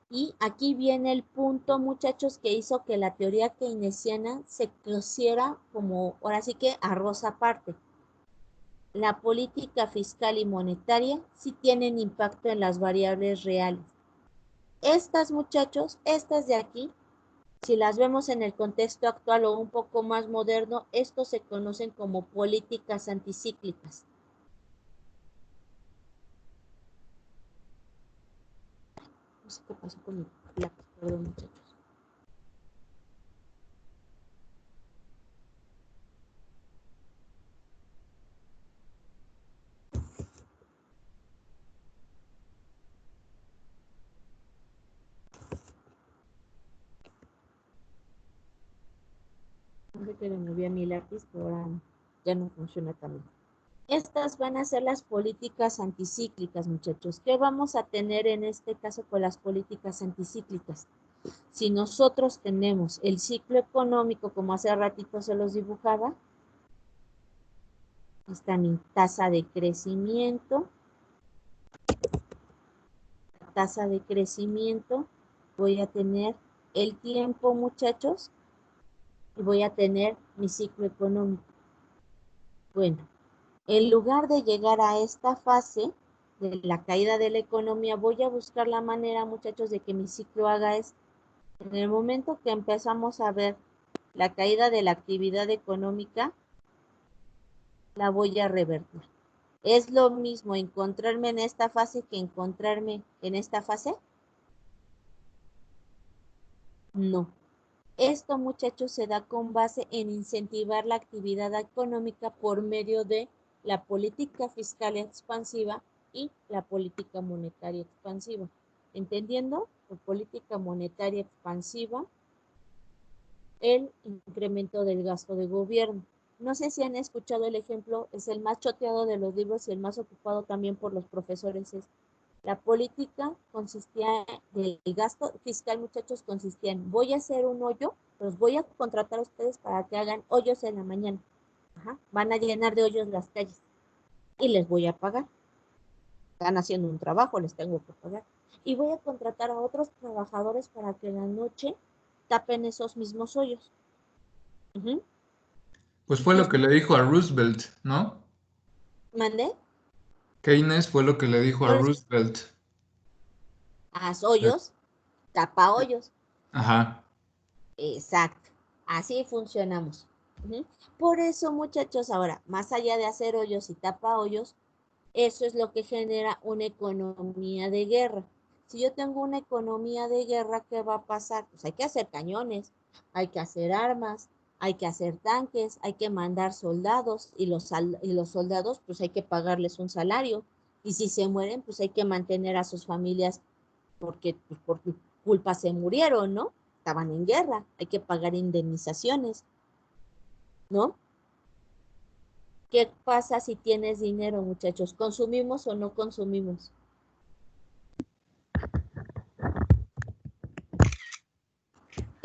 Y aquí viene el punto, muchachos, que hizo que la teoría keynesiana se cociera como, ahora sí que arroz aparte. La política fiscal y monetaria sí tienen impacto en las variables reales. Estas, muchachos, estas de aquí, si las vemos en el contexto actual o un poco más moderno, estos se conocen como políticas anticíclicas. No sé qué pasó con mi lápiz, perdón, muchachos. No sé que le moví a mi lápiz, pero ahora ya no funciona también. Estas van a ser las políticas anticíclicas, muchachos. ¿Qué vamos a tener en este caso con las políticas anticíclicas? Si nosotros tenemos el ciclo económico, como hace ratito se los dibujaba, está mi tasa de crecimiento, voy a tener el tiempo, muchachos, y voy a tener mi ciclo económico. Bueno, En lugar de llegar a esta fase de la caída de la economía, voy a buscar la manera, muchachos, de que mi ciclo haga esto. En el momento que empezamos a ver la caída de la actividad económica, la voy a revertir. ¿Es lo mismo encontrarme en esta fase que encontrarme en esta fase? No. Esto, muchachos, se da con base en incentivar la actividad económica por medio de la política fiscal expansiva y la política monetaria expansiva. ¿Entendiendo? Por política monetaria expansiva, el incremento del gasto de gobierno. No sé si han escuchado el ejemplo, es el más choteado de los libros y el más ocupado también por los profesores. La política consistía, del gasto fiscal, muchachos, consistía en, voy a hacer un hoyo, los voy a contratar a ustedes para que hagan hoyos en la mañana. Ajá. Van a llenar de hoyos las calles y les voy a pagar. Están haciendo un trabajo, les tengo que pagar. Y voy a contratar a otros trabajadores para que en la noche tapen esos mismos hoyos. Pues fue lo que le dijo a Roosevelt, ¿no? ¿Mandé? Keynes fue lo que le dijo a Roosevelt. Haz hoyos, tapa hoyos. Ajá. Exacto. Así funcionamos. Por eso, muchachos, ahora, más allá de hacer hoyos y tapa hoyos, eso es lo que genera una economía de guerra. Si yo tengo una economía de guerra, ¿qué va a pasar? Pues hay que hacer cañones, hay que hacer armas, hay que hacer tanques, hay que mandar soldados y los soldados pues hay que pagarles un salario y si se mueren pues hay que mantener a sus familias porque pues, por culpa se murieron, ¿no? Estaban en guerra, hay que pagar indemnizaciones, ¿no? ¿Qué pasa si tienes dinero, muchachos? ¿Consumimos o no consumimos?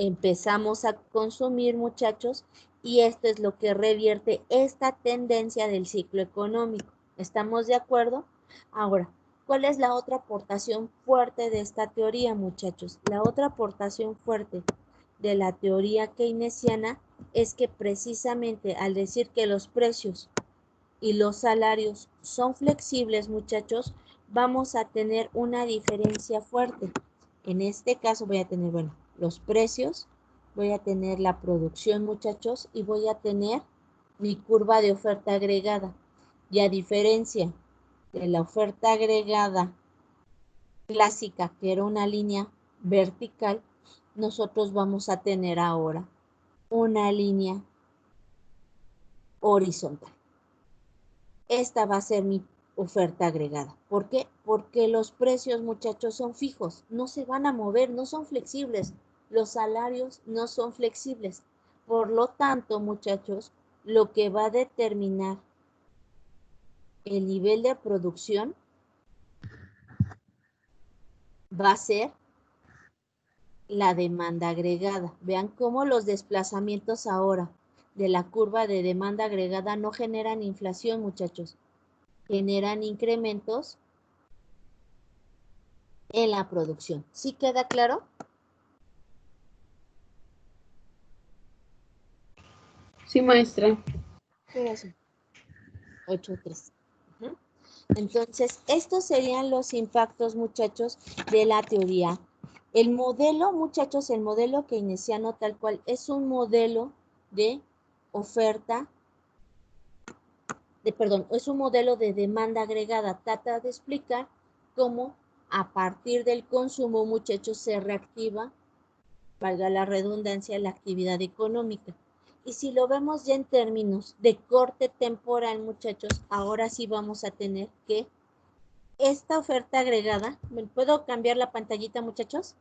Empezamos a consumir, muchachos, y esto es lo que revierte esta tendencia del ciclo económico. ¿Estamos de acuerdo? Ahora, ¿cuál es la otra aportación fuerte de esta teoría, muchachos? La otra aportación fuerte de la teoría keynesiana es que precisamente al decir que los precios y los salarios son flexibles, muchachos, vamos a tener una diferencia fuerte. En este caso voy a tener, bueno, los precios, voy a tener la producción, muchachos, y voy a tener mi curva de oferta agregada. Y a diferencia de la oferta agregada clásica, que era una línea vertical, nosotros vamos a tener ahora una línea horizontal. Esta va a ser mi oferta agregada. ¿Por qué? Porque los precios, muchachos, son fijos, no se van a mover, no son flexibles. Los salarios no son flexibles. Por lo tanto, muchachos, lo que va a determinar el nivel de producción va a ser la demanda agregada. Vean cómo los desplazamientos ahora de la curva de demanda agregada no generan inflación, muchachos. Generan incrementos en la producción. ¿Sí queda claro? Sí, maestra. Gracias. 8.3. Entonces, estos serían los impactos, muchachos, de la teoría. El modelo, muchachos, el modelo keynesiano tal cual es un modelo de oferta, es un modelo de demanda agregada. Trata de explicar cómo a partir del consumo, muchachos, se reactiva, valga la redundancia, la actividad económica. Y si lo vemos ya en términos de corte temporal, muchachos, ahora sí vamos a tener que esta oferta agregada, ¿me puedo cambiar la pantallita, muchachos?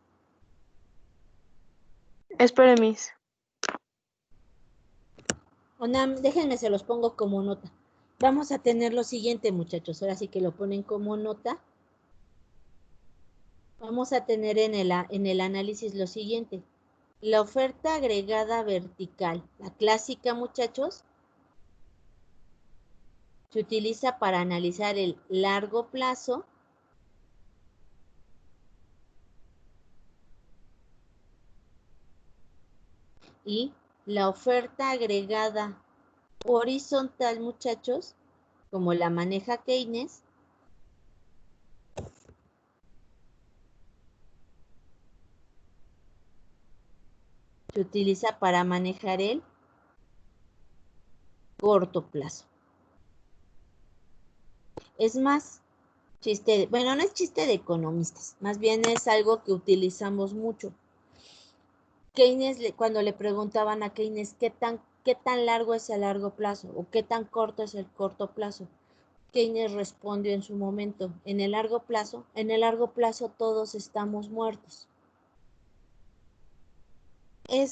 Espere, Miss. Déjenme, se los pongo como nota. Vamos a tener lo siguiente, muchachos, ahora sí que lo ponen como nota. Vamos a tener en el análisis lo siguiente. La oferta agregada vertical, la clásica, muchachos, se utiliza para analizar el largo plazo y la oferta agregada horizontal, muchachos, como la maneja Keynes, se utiliza para manejar el corto plazo. Es más chiste, bueno, no es chiste de economistas, más bien es algo que utilizamos mucho. Keynes, cuando le preguntaban a Keynes qué tan largo es el largo plazo o qué tan corto es el corto plazo, Keynes respondió en su momento, en el largo plazo todos estamos muertos.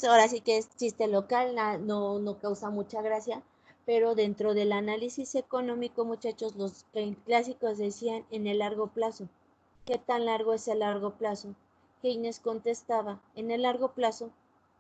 Ahora sí que es chiste local, no causa mucha gracia, pero dentro del análisis económico, muchachos, los clásicos decían en el largo plazo. ¿Qué tan largo es el largo plazo? Keynes contestaba, en el largo plazo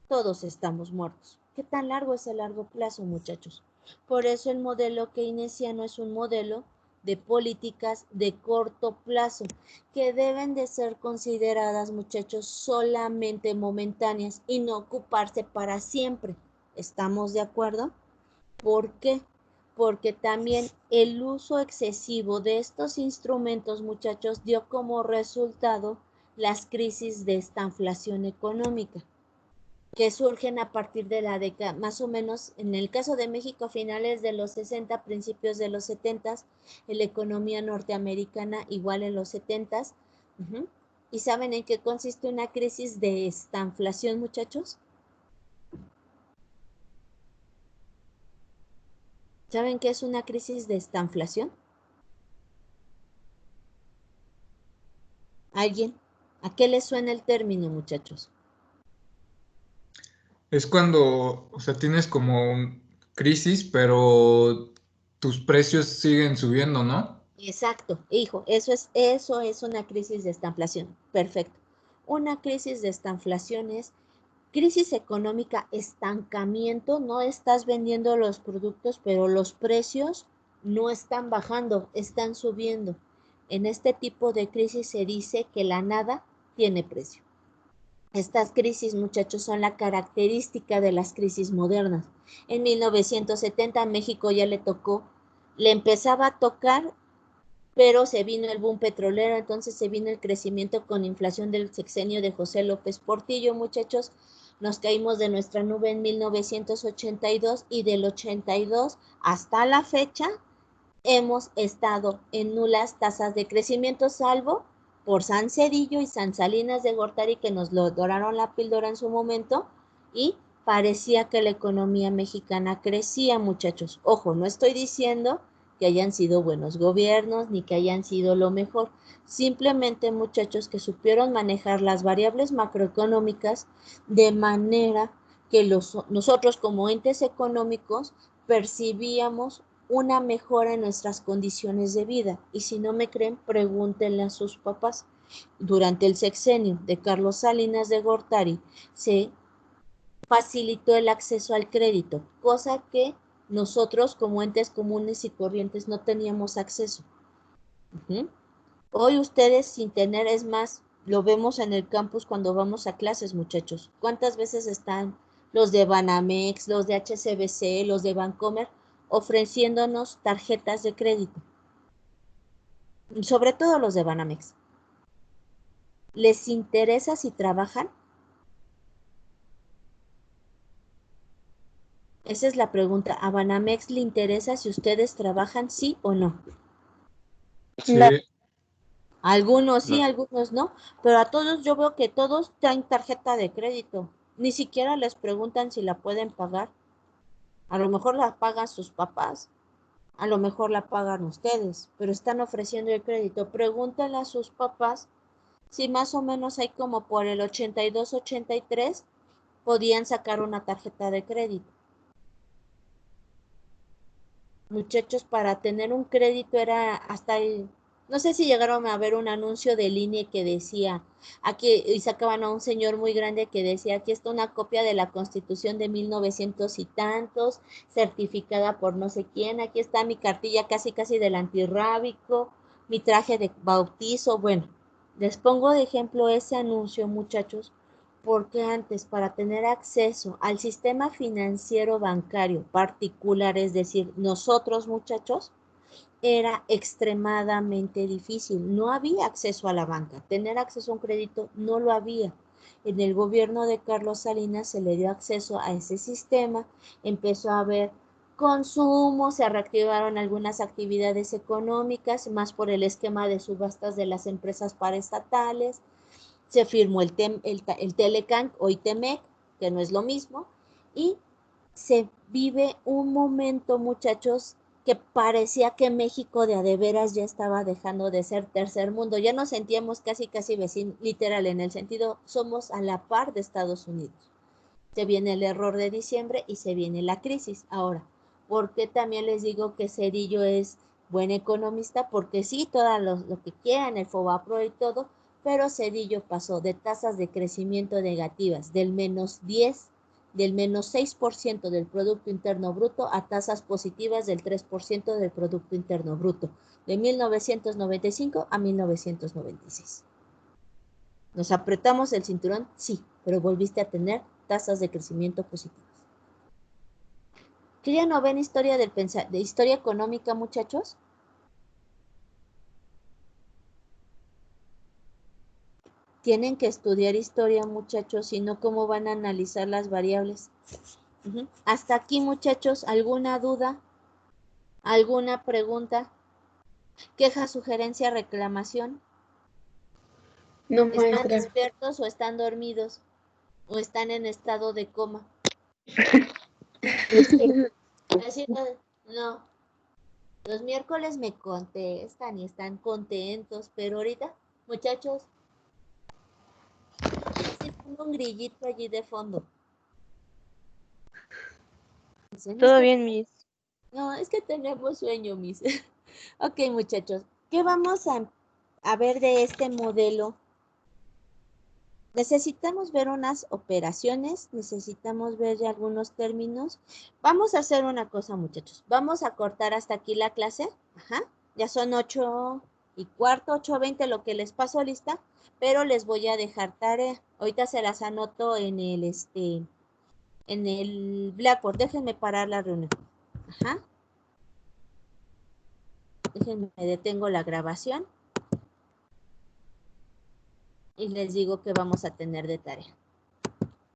todos estamos muertos. ¿Qué tan largo es el largo plazo, muchachos? Por eso el modelo keynesiano es un modelo de políticas de corto plazo, que deben de ser consideradas, muchachos, solamente momentáneas y no ocuparse para siempre. ¿Estamos de acuerdo? ¿Por qué? Porque también el uso excesivo de estos instrumentos, muchachos, dio como resultado las crisis de estanflación económica, que surgen a partir de la década, más o menos, en el caso de México, a finales de los 60, principios de los 70, en la economía norteamericana igual en los 70. ¿Y saben en qué consiste una crisis de estanflación, muchachos? ¿Saben qué es una crisis de estanflación? ¿Alguien? ¿A qué les suena el término, muchachos? Es cuando, o sea, tienes como crisis, pero tus precios siguen subiendo, ¿no? Exacto, hijo, eso es una crisis de estanflación. Perfecto. Una crisis de estanflación es crisis económica, estancamiento, no estás vendiendo los productos, pero los precios no están bajando, están subiendo. En este tipo de crisis se dice que la nada tiene precio. Estas crisis, muchachos, son la característica de las crisis modernas. En 1970 a México ya le empezaba a tocar, pero se vino el boom petrolero, entonces se vino el crecimiento con inflación del sexenio de José López Portillo, muchachos. Nos caímos de nuestra nube en 1982 y del 82 hasta la fecha hemos estado en nulas tasas de crecimiento, salvo por San Cedillo y San Salinas de Gortari, que nos lo doraron la píldora en su momento, y parecía que la economía mexicana crecía, muchachos. Ojo, no estoy diciendo que hayan sido buenos gobiernos, ni que hayan sido lo mejor. Simplemente, muchachos, que supieron manejar las variables macroeconómicas de manera que nosotros como entes económicos percibíamos una mejora en nuestras condiciones de vida. Y si no me creen, pregúntenle a sus papás. Durante el sexenio de Carlos Salinas de Gortari se facilitó el acceso al crédito, cosa que nosotros como entes comunes y corrientes no teníamos acceso. Hoy ustedes sin tener, es más, lo vemos en el campus cuando vamos a clases, muchachos. ¿Cuántas veces están los de Banamex, los de HSBC, los de Bancomer ofreciéndonos tarjetas de crédito? Sobre todo los de Banamex. ¿Les interesa si trabajan? Esa es la pregunta. ¿A Banamex le interesa si ustedes trabajan, sí o no? Sí, Algunos sí, No. algunos no, pero a todos yo veo que todos traen tarjeta de crédito. Ni siquiera les preguntan si la pueden pagar. A lo mejor la pagan sus papás, a lo mejor la pagan ustedes, pero están ofreciendo el crédito. Pregúntenle a sus papás si más o menos hay como por el 82, 83 podían sacar una tarjeta de crédito. Muchachos, para tener un crédito era hasta no sé si llegaron a ver un anuncio de línea que decía, aquí, y sacaban a un señor muy grande que decía, aquí está una copia de la Constitución de 1900 y tantos, certificada por no sé quién, aquí está mi cartilla casi del antirrábico, mi traje de bautizo. Bueno, les pongo de ejemplo ese anuncio, muchachos, porque antes, para tener acceso al sistema financiero bancario particular, es decir, nosotros, muchachos, era extremadamente difícil. No había acceso a la banca. Tener acceso a un crédito no lo había. En el gobierno de Carlos Salinas se le dio acceso a ese sistema, empezó a haber consumo, se reactivaron algunas actividades económicas, más por el esquema de subastas de las empresas paraestatales, se firmó el Telecan, hoy Temec, que no es lo mismo, y se vive un momento, muchachos, que parecía que México de a de veras ya estaba dejando de ser tercer mundo, ya nos sentíamos casi vecinos, literal, en el sentido, somos a la par de Estados Unidos. Se viene el error de diciembre y se viene la crisis. Ahora, ¿por qué también les digo que Cedillo es buen economista? Porque sí, todo lo que quieran, el Fobapro y todo, pero Cedillo pasó de tasas de crecimiento negativas del -10, del -6% del Producto Interno Bruto a tasas positivas del 3% del Producto Interno Bruto, de 1995 a 1996. ¿Nos apretamos el cinturón? Sí, pero volviste a tener tasas de crecimiento positivas. ¿Que ya no ven historia de historia económica, muchachos? Tienen que estudiar historia, muchachos, si no, ¿cómo van a analizar las variables? Hasta aquí, muchachos, ¿alguna duda? ¿Alguna pregunta? ¿Queja, sugerencia, reclamación? No, ¿Están maestra. despiertos o están dormidos? ¿O están en estado de coma? Así no. Los miércoles me contestan y están contentos, pero ahorita, muchachos, tengo un grillito allí de fondo. Todo bien, Miss. No, es que tenemos sueño, Miss. Ok, muchachos, ¿qué vamos a ver de este modelo? Necesitamos ver unas operaciones, necesitamos ver ya algunos términos. Vamos a hacer una cosa, muchachos. Vamos a cortar hasta aquí la clase. Ajá. Ya son 8:15, 8:20 lo que les paso lista, pero les voy a dejar tarea. Ahorita se las anoto en el Blackboard. Déjenme parar la reunión. Ajá. Déjenme, detengo la grabación. Y les digo que vamos a tener de tarea.